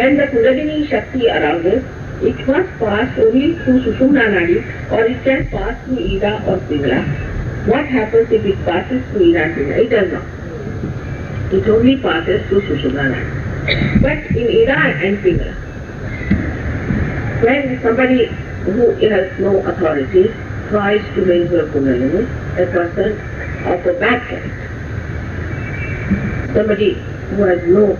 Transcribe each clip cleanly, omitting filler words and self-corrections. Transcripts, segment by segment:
When the Kundalini Shakti arises, it must pass only through Sushumna Nadi, or it can pass through Ida or Pingala. What happens if it passes through Ida and Pingala? It does not. It only passes through Sushumna Nadi. But in Ida and Pingala, when somebody who has no authority tries to raise your Kundalini, a person of a bad character, somebody who has no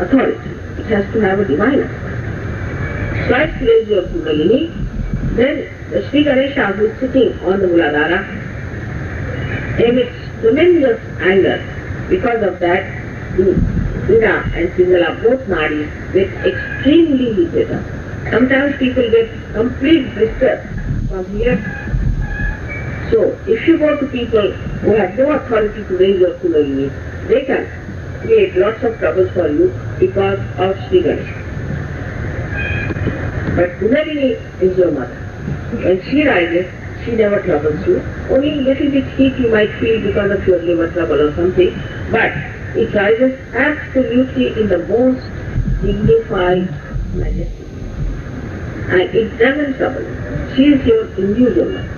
authority, it has to have a divine authority, tries to raise your Kundalini, then the Sri Ganesha who is sitting on the Muladhara emits tremendous anger. Because of that, the Ida and Pingala, both nadis, get extremely heated up. Sometimes people get complete blisters from here. So, if you go to people who have no authority to raise your Kundalini, they can create lots of troubles for you because of Sri Ganesha. But Kundalini is your mother. When she rises, she never troubles you. Only little bit heat you might feel because of your liver trouble or something, but it rises absolutely in the most dignified majesty. And it doesn't trouble you. She is your individual mother.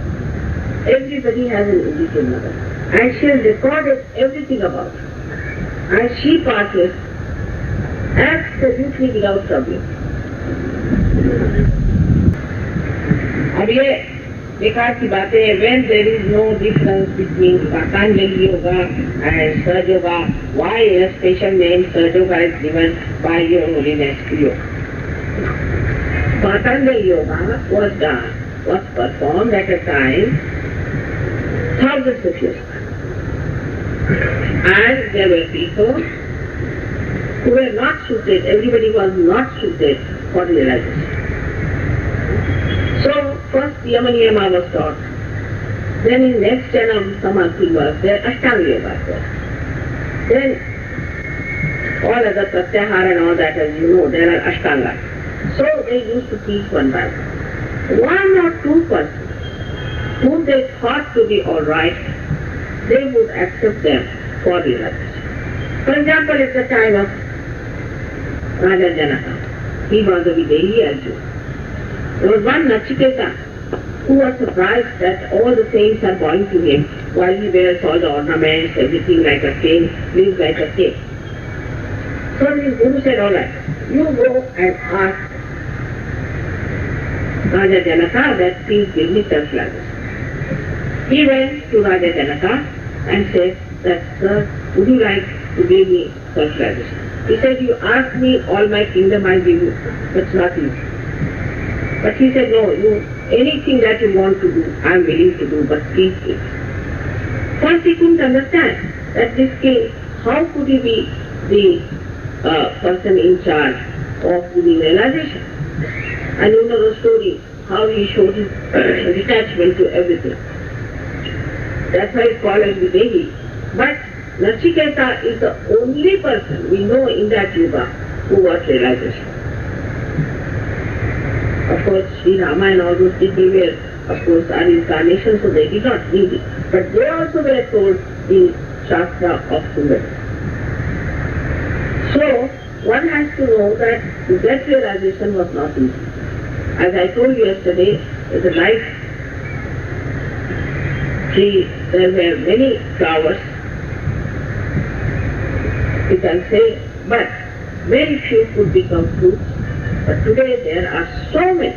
Everybody has an individual mother. And she has recorded everything about you. And she passes absolutely without trouble. अब ये बेकार की बातें हैं. When there is no difference between Patanjali Yoga and Sahaja Yoga, why a special name Sahaja Yoga is given by Your Holiness to you? Patanjali Yoga was performed at a time thousands of years ago. And there were people who were not suited, everybody was not suited for realization. So, first Yama Niyama was taught, then in next Janam Samadhi was there, Ashtanga Yoga was there. Then all other Pratyahara and all that, as you know, there are Ashtanga. So they used to teach one by one. One or two persons whom they thought to be alright, they would accept them for realization. For example, at the time of Raja Janaka, he was a Videhi Arjuna. There was one Nachiketa who was surprised that all the saints are bowing to him while he wears all the ornaments, everything like a king, lives like a king. So his Guru said, alright, you go and ask Raja Janaka that please give me self-realization. He went to Raja Janaka and said that, sir, would you like to give me self-realization? He said, you ask me all my kingdom, I'll give you. That's not easy. But he said, no, anything that you want to do, I'm willing to do, but please give. First he couldn't understand that this king, how could he be the person in charge of giving realization? And you know the story, how he showed his detachment to everything. That's why it's called as Videhi. But Nachiketa is the only person we know in that yuga who got realization. Of course, Sri Rama and all those people were, of course, are incarnations, so they did not need it. But they also were told in Shastra of Kundalini. So, one has to know that to get realization was not easy. As I told you yesterday, the life tree, there were many flowers, you can say, but very few could become fruits. But today there are so many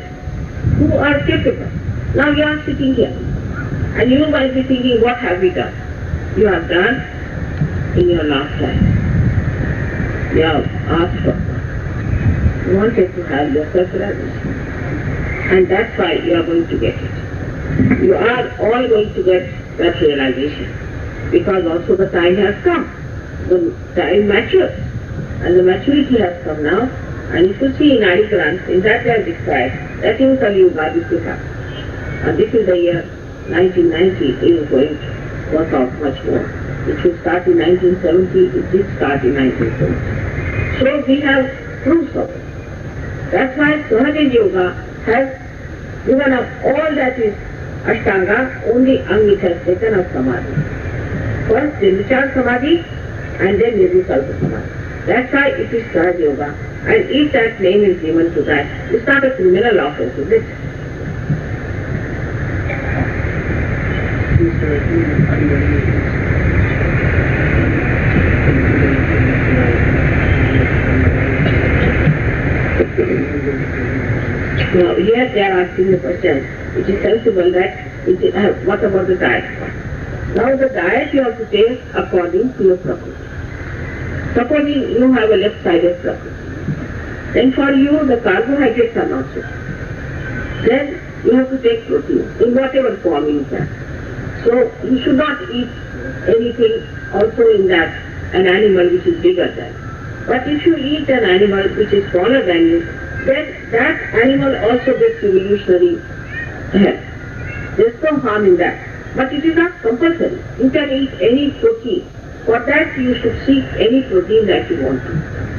who are capable. Now you are sitting here, and you might be thinking, what have we done? You have done in your last life. You have asked for God. You wanted to have your self-realization. And that's why you are going to get it. You are all going to get that realization. Because also the time has come. The time matures. And the maturity has come now. And if you see in Adi Granth, in that way I described, that in Kali Yuga this will happen. And this is the year 1990, it is going to work out much more. It should start in 1970, it did start in 1970. So we have proofs of it. That's why Sahaja Yoga has given up all that is Ashtanga, only Anga has taken up Samadhi. First Nirvichar Samadhi and then Nirvikalpa Samadhi. That's why it is Sahaja Yoga. And if that name is given to that, it's not a criminal offense, is it? Now here they are asking the question, it is sensible that, what about the diet? Now the diet you have to take according to your Prakriti. Supposing you have a left-sided Prakriti, then for you the carbohydrates are not so. Then you have to take protein in whatever form you can. So you should not eat anything also in that, an animal which is bigger than. But if you eat an animal which is smaller than you, then that animal also gets evolutionary health. There is no harm in that. But it is not compulsory. You can eat any protein. For that you should seek any protein that you want to.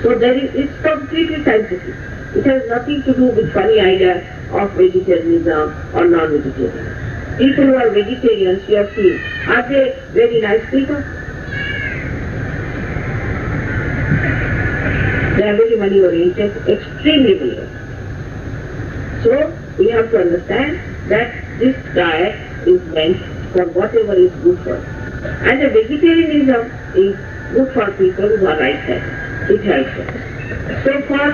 So it's completely scientific. It has nothing to do with funny ideas of vegetarianism or non-vegetarianism. People who are vegetarians, you have seen, are they very nice people? They are very money oriented, extremely brilliant. So we have to understand that this diet is meant for whatever is good for us. And the vegetarianism is good for people who are right-handed. It helps us. So for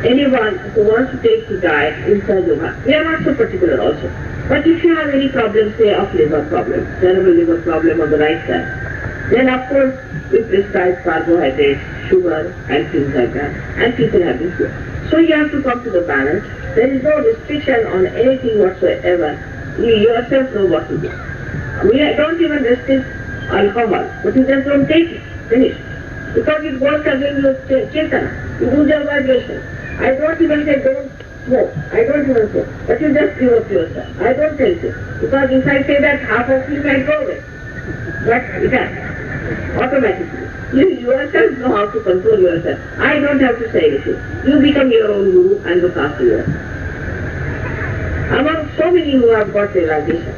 anyone who wants to take the diet in Sahaja Yoga, we are not so particular also. But if you have any problem, say of liver problem, cerebral liver problem on the right side, then of course we prescribe carbohydrates, sugar and things like that, and people have this here. So you have to come to the balance. There is no restriction on anything whatsoever. You yourself know what to do. We don't even restrict alcohol, but you just don't take it. Finish. Because it goes against your chetana. You lose your vibration. I don't even say don't smoke. I don't even say. But you just give up yourself. I don't tell you. Because if I say that, half of you might go away. But it happens. Automatically. You yourself know how to control yourself. I don't have to say anything. You become your own guru and look after yourself. Among so many who have got realization,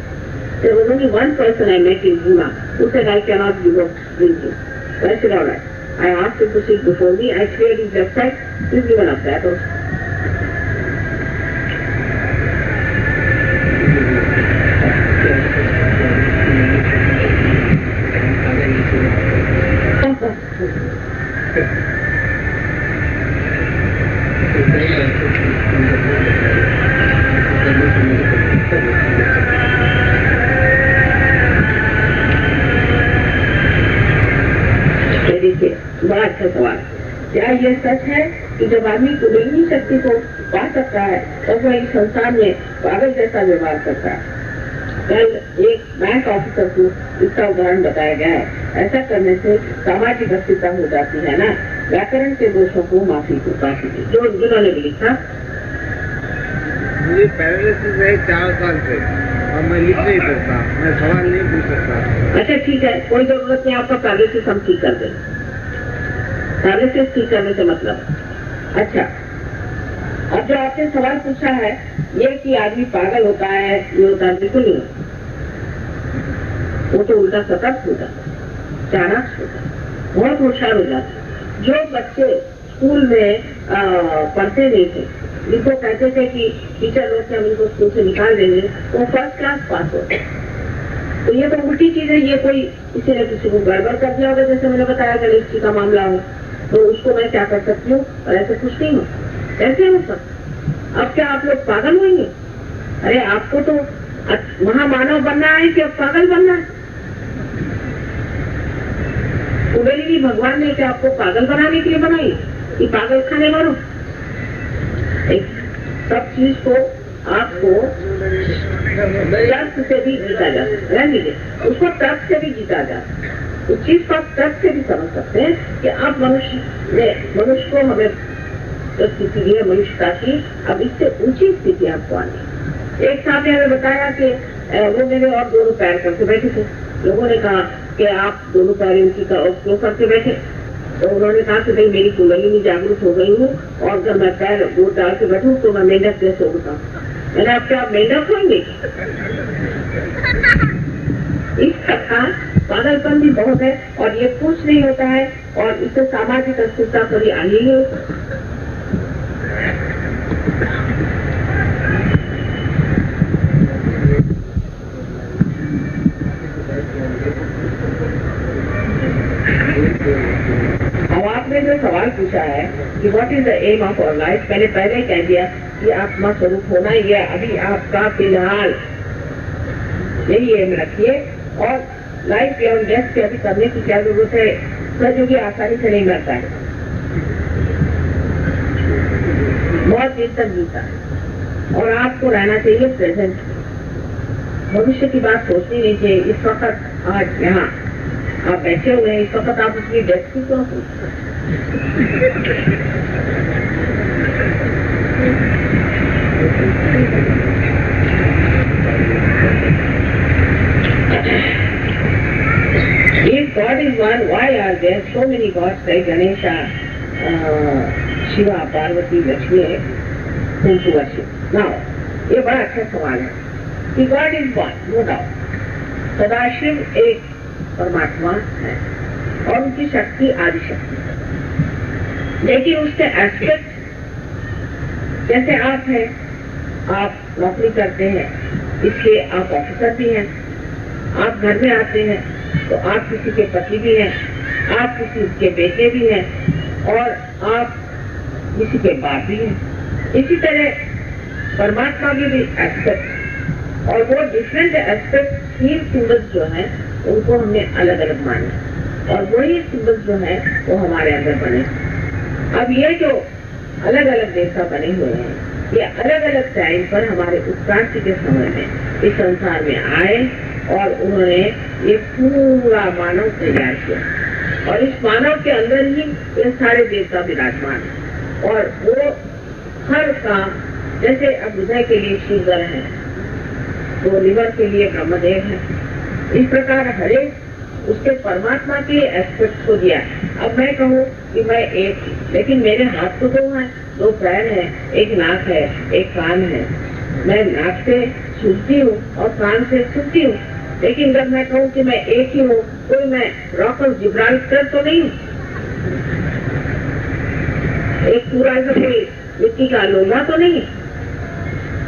there was only one person I met in Pune who said, I cannot give up drinking. So I said, all right. I asked him to sit before me. I cleared his left side. He's given up that also. बड़ा अच्छा सवाल। क्या ये सच है कि जब आदमी कुंडलिनी शक्ति को पा सकता है तब वह इस संसार में पागल जैसा व्यवहार करता है? कल एक बैंक ऑफिसर को इसका उदाहरण बताया गया है। ऐसा करने से सामाजिक अस्थिरता हो जाती है ना। व्याकरण के दोषों को माफी को काफी जिन्होंने भी लिखा। मुझे पैरालिसिस है 4 साल से और मैं लिख नहीं सकता, मैं सवाल नहीं पूछ सकता। अच्छा ठीक है, कोई जरूरत नहीं, आपका पैरालिसिस हम ठीक कर दें। पैरालिसिस ठीक करने से मतलब अच्छा, अब जो आपने सवाल पूछा है ये कि आदमी पागल होता है, ये होता है, बिल्कुल नहीं होता। वो तो उल्टा सतर्क होता है, चाणाक्ष होता है, बहुत होशियार हो जाता है। जो बच्चे स्कूल में पढ़ते नहीं थे, जिनको कहते थे कि टीचर लोग से हम इनको स्कूल से निकाल देंगे, वो फर्स्ट क्लास पास होते। तो ये तो उल्टी चीज है। ये कोई किसी ने किसी को गड़बड़ कर दिया होगा, जैसे मैंने बताया गणेश जी का मामला हो, तो उसको मैं क्या कर सकती हूँ और ऐसे कुछ नहीं हो, ऐसे हो सकता। अब क्या आप लोग पागल होंगे? अरे आपको तो महामानव बनना है कि अब पागल बनना है? कुंडलिनी भगवान ने क्या आपको पागल बनाने के लिए बनाई कि पागल खाने मारो? सब चीज को आपको तर्क से भी जीता जा सकता है, उसको तर्क से भी जीता जा सकता है। उस चीज को आप तर्क से भी समझ सकते हैं कि आप मनुष्य को हमें स्थिति दी है मनुष्यता की, अब इससे ऊंची स्थिति आपको आनी। एक साथ हमें बताया कि वो मेरे और दोनों पैर करके बैठे थे। लोगों ने कहा कि आप दोनों पैर इनकी क्यों करके बैठे? तो उन्होंने कहा कि भाई मेरी कुंडलिनी जागरूक हो गई हूँ और अगर मैं पैर गोद डाल के बैठूं तो मैं मेंढक जैसे उड़ता हूँ। मैंने अब क्या आप मेंढक होंगे? इस प्रकार पागलपन भी बहुत है और ये कुछ नहीं होता है और इससे सामाजिक अस्थिरता कभी आई ही नहीं। अब आपने जो सवाल पूछा है कि what is the aim of our life, मैंने पहले कह दिया कि आत्मा स्वरूप होना ही है। अभी आपका फिलहाल यही एम रखिए और लाइफ बियॉन्ड डेथ के अभी करने की क्या जरूरत है? सतयुगी आसानी से नहीं मरता है, बहुत देर तक जीता है और आपको रहना चाहिए प्रेजेंट। भविष्य की बात सोचनी नहीं चाहिए। इस वक्त आज यहाँ आप बैठे हुए हैं, इस वक्त आप उसकी डेथ की क्यों सोचते हैं? If God is one, why are there so many gods like Ganesha, Shiva, Parvati, Lakshmi, whom to worship? Now, ये बड़ा अच्छा सवाल है कि God is one, no doubt. Sadashiv एक परमात्मा है और उनकी शक्ति आदि शक्ति है, लेकिन उसके एस्पेक्ट जैसे आप हैं, आप नौकरी करते हैं इसलिए आप ऑफिसर भी हैं, आप घर में आते हैं तो आप किसी के पति भी हैं, आप किसी के बेटे भी हैं और आप किसी के बाप भी हैं। इसी तरह परमात्मा के भी एस्पेक्ट और वो डिफरेंट एस्पेक्ट तीन सिंबल्स जो हैं उनको हमने अलग अलग माने और वही सिंबल्स जो है वो हमारे अंदर बने। अब ये जो अलग अलग देवता बने हुए हैं ये अलग अलग टाइम पर हमारे उत्क्रांति के समय में इस संसार में आए और उन्होंने ये पूरा मानव तैयार किया और इस मानव के अंदर ही ये सारे देवता विराजमान है और वो हर काम, जैसे अब हृदय के लिए शिवधर है तो लिवर के लिए ब्रह्मदेव है, इस प्रकार हरेक उसके परमात्मा के एस्पेक्ट को दिया। अब मैं कहूँ कि मैं एक, लेकिन मेरे हाथ तो दो हैं, दो पैर हैं, एक नाक है, एक कान है, मैं नाक से सुनती हूँ और कान से सुनती हूँ, लेकिन जब मैं कहूँ कि मैं एक ही हूँ कोई मैं रॉक ऑफ जिब्राल्टर तो नहीं हूँ, एक पूरा सा कोई मिट्टी का लोहा तो नहीं है।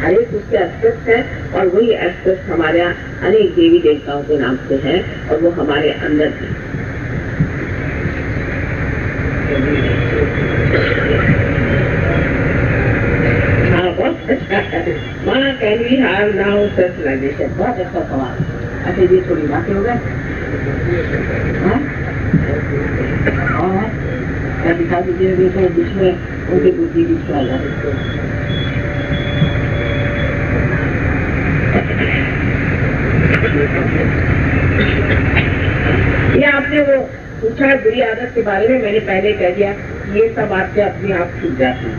हर एक उसके एस्पेक्ट है और वही एस्पेक्ट हमारे यहाँ अनेक देवी देवताओं के नाम से है और वो हमारे अंदर है। हाँ, बहुत अच्छा है। माँ can we have now self realisation, बहुत अच्छा सवाल। अच्छा जी, थोड़ी बातें हो गए और क्या दिखा दीजिए तो बीच में उनकी बुद्धि बीच में आ जाती। ये आपने वो पूछा बुरी आदत के बारे में, मैंने पहले कह दिया ये सब आपसे अपने आप छूट जाती है।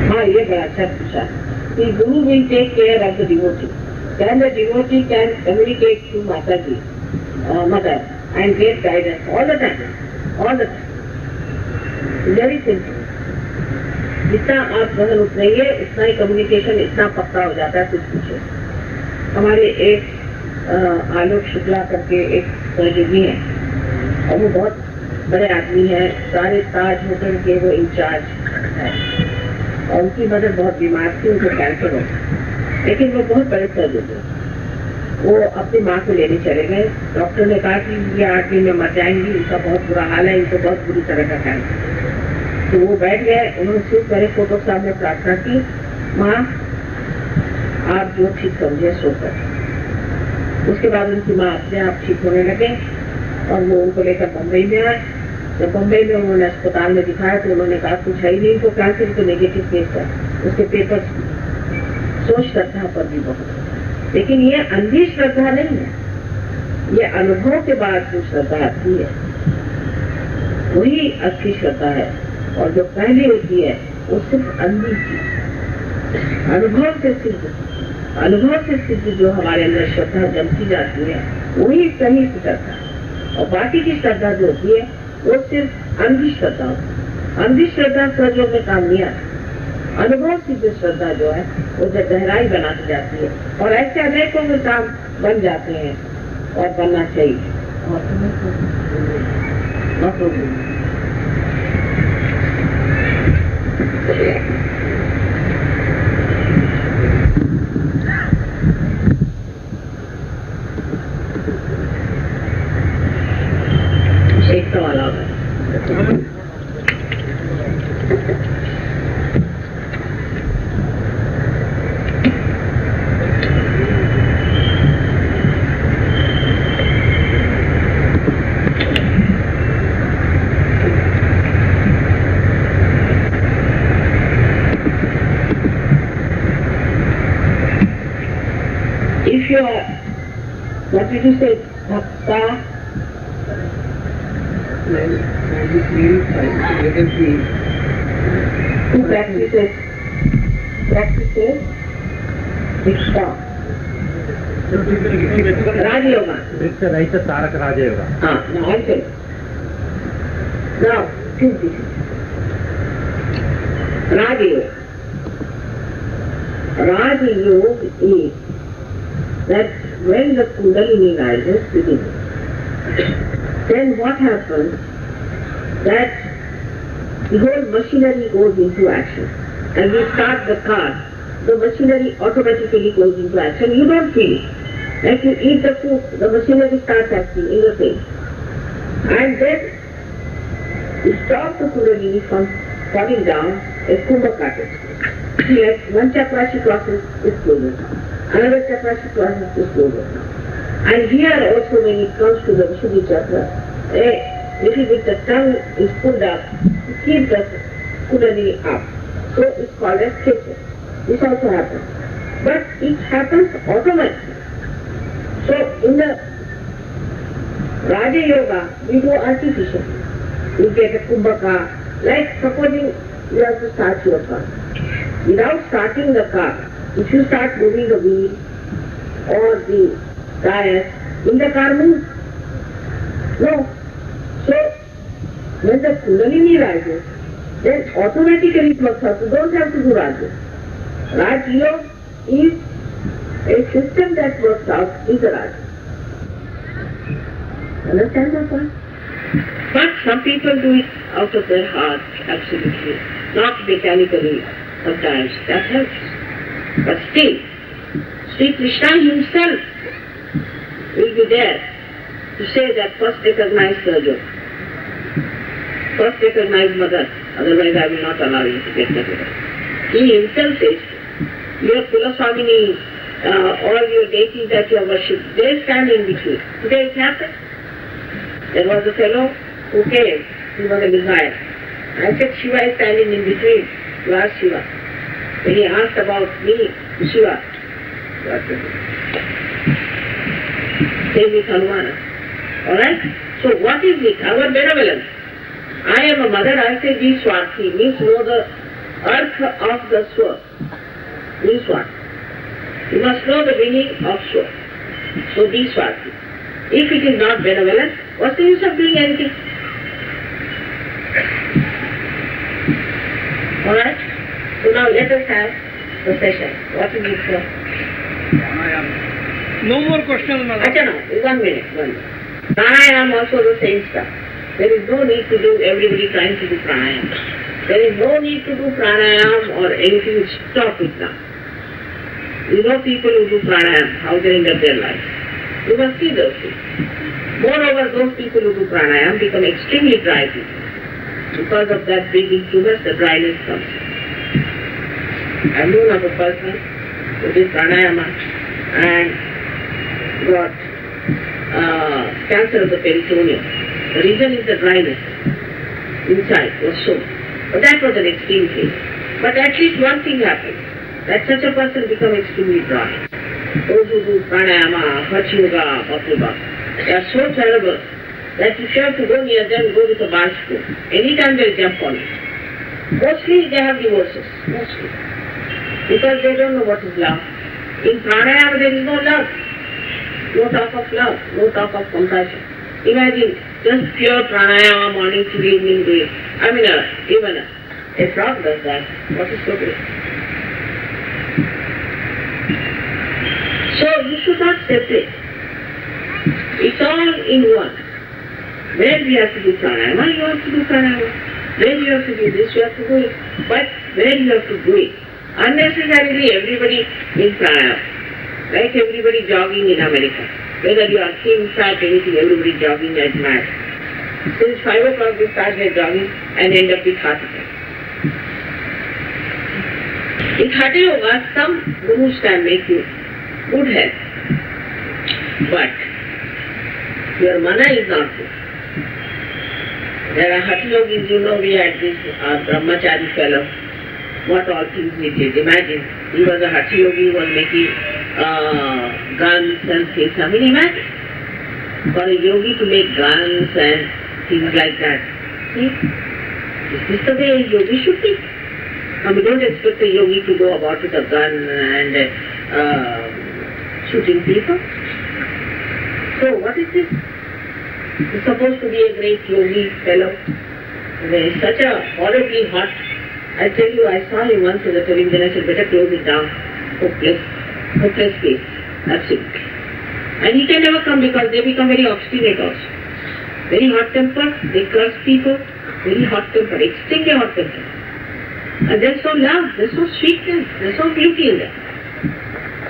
हाँ, ये बड़ा अच्छा पूछा कि गुरु will take care of the devotee. Then the devotee can communicate to Mataji, mother, and get guidance all the time, all the time. Very simple. जितना आप गहन उतरेंगे उतना ही कम्युनिकेशन इतना पक्का हो जाता है। कुछ पूछे हमारे एक आलोक शुक्ला करके एक सहयोगी है और वो बहुत बड़े आदमी है, सारे ताज होटल के वो इंचार्ज है और उनकी मदर बहुत बीमार थी, उनको कैंसर हो, लेकिन वो बहुत बड़े सर्जन थे। वो अपनी माँ को लेने चले गए, डॉक्टर ने कहा कि ये 8 दिन में मर जाएंगी, इनका बहुत बुरा हाल है, इनको बहुत बुरी तरह का कैंसर। तो वो बैठ गए, उन्होंने सिर्फ मेरे फोटो सामने प्रार्थना की, माँ आप जो ठीक समझे सो कर। उसके बाद उनकी माँ अपने आप ठीक होने लगे और वो उनको लेकर बम्बई में आए। जब बम्बई में उन्होंने अस्पताल में दिखाया तो उन्होंने कहा कुछ है ही नहीं, इनको कैंसर तो नेगेटिव केस है। उसके पेपर सोच श्रद्धा पर भी बहुत, लेकिन ये अंधी श्रद्धा नहीं है, ये अनुभव के बाद जो श्रद्धा आती है वही असली श्रद्धा है। और जो पहली होती है वो सिर्फ अंधी चीज, अनुभव से सिद्ध जो हमारे अंदर श्रद्धा जमती जाती है वही सही श्रद्धा है। और बाकी की श्रद्धा जो होती है वो सिर्फ अंधी श्रद्धा होती है। अंधी श्रद्धा सहयोग में काम नहीं आता। अनुभव सिद्ध श्रद्धा जो है वो जब गहराई बनाती जाती है और ऐसे अनेकों में काम बन जाते हैं और बनना चाहिए। एक सवाल आ गया। If you are, what did you say, Bhakta? Who practices Diksha? Raja Yoga. Diksha Raita Tarak Raja Yoga. Now answer. Now, think this. Raja Yoga. Raja Yoga is that when the Kundalini rises within, then what happens? That the whole machinery goes into action. And we start the car, the machinery automatically goes into action. You don't feel it. Like you eat the food, the machinery starts acting in the face. And then you stop the Kundalini from falling down, a kumbhaka. Like one chakra she crosses, is closes. Another chakra she crosses, is closes. And here also when it comes to the Vishuddhi chakra, a little bit the tongue is pulled up to keep the Kundalini up. So it's called as Kecha. This also happens. But it happens automatically. So in the Raja Yoga, we do artificial. We get a kumbhaka, like supposing you have to start your car. Without starting the car, if you start moving the wheel or the tires, will the car move? No. So, when the Kundalini rises, then automatically it works out. You don't have to do Raja. Raja Yoga is a system that works out is a Raja. Understand that one? But some people do it out of their heart, absolutely. Not mechanically, sometimes. That helps. But still, Sri Krishna himself will be there to say that first recognize Sahaja. First recognize Mother, otherwise I will not allow you to get Mother. He himself says, your Kulaswamini, all your deities that you have worshipped, they stand in between. Today it happened. There was a fellow who came, he was a desire. I said, Shiva is standing in between. You ask Shiva. When he asked about me, Shiva, same with Hanumana. Alright? So what is it? Our benevolence. I am a mother, I say be Swarthi, means know the earth of the Swar. Means what? You must know the meaning of Swar. So be Swarthi. If it is not benevolent, what's the use of doing anything? Alright? So now let us have the session. What is it, sir? No more questions, madam. Acha no, 1 minute. Pranayam also the same stuff. There is no need to do everybody trying to do pranayam. There is no need to do pranayam or anything. Stop it now. You know people who do pranayam, how they end up their life. You must see those things. Moreover, those people who do pranayam become extremely dry people. Because of that breathing too much, the dryness comes. I know of a person who did pranayama and got cancer of the peritoneum. The reason is the dryness inside was so. But that was an extreme case. But at least one thing happened, that such a person become extremely dry. Those who do pranayama, Hatha yoga, they are so terrible that if you have to go near them, go with a barge pole. Anytime they'll jump on it. Mostly they have divorces. Mostly. Because they don't know what is love. In pranayama there is no love. No talk of love. No talk of compassion. Imagine just pure pranayama morning to evening doing. I mean, even a frog does that. What is so great? So you should not separate. It's all in one. When we have to do pranayama, you have to do pranayama. When you have to do this, you have to do it. But when you have to do it, unnecessarily everybody in pranayama. Like everybody jogging in America. Whether you are thin, fat, anything, everybody jogging as mad. Since 5 o'clock they start their jogging and end up with heart attack. In Hatha Yoga, some gurus can make you good health. But your mana is not good. There are Hatha Yogis, we had this Brahmachari fellow. What all things he did. Imagine, he was a Hatha Yogi, he was making guns and things. I mean, imagine. For a yogi to make guns and things like that. See? Is this the way a yogi should be? And we don't expect a yogi to go about with a gun and shooting people. So what is this? He's supposed to be a great yogi fellow. He's such a horribly hot. I tell you, I saw him once in the television. I said, better close it down. Hopeless case. Absolutely. And he can never come because they become very obstinate also. Very hot-tempered. They curse people. Very hot-tempered. Extremely hot-tempered. And there's no love. There's no sweetness. There's no beauty in them.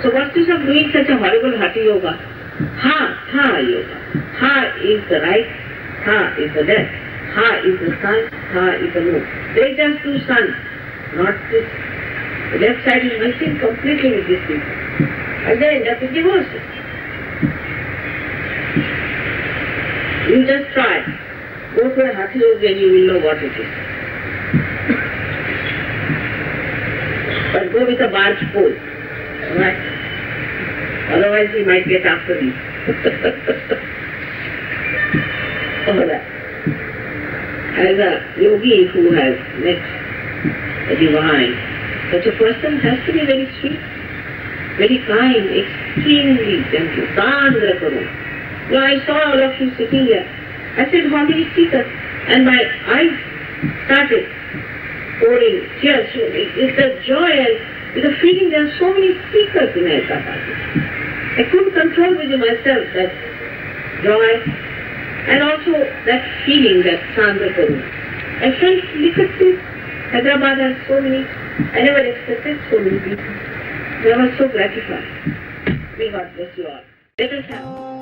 So what's this of doing such a horrible Hatha Yoga? Ha Yoga. Ha is the right. Ha is the left. Ha is the sun. Ha is the moon. They just do sun. Not this. The left side is missing completely with these people. And they end up with divorces. You just try. Go to a Hatha Yoga and you will know what it is. But go with a barge pole. Alright? Otherwise he might get after you. Alright. As a yogi who has met the divine, such a person has to be very sweet, very kind, extremely gentle. Sandra Karuna. Now I saw all of you sitting here. I said, how many seekers? And my eyes started pouring tears. It's the joy and with the feeling there are so many seekers in Ekatati. I couldn't control within myself that joy and also that feeling that Sandra Karuna. I felt, look at this. Hyderabad has so many. I never expected so many people. I was so gratified. May God bless you all. Let us have.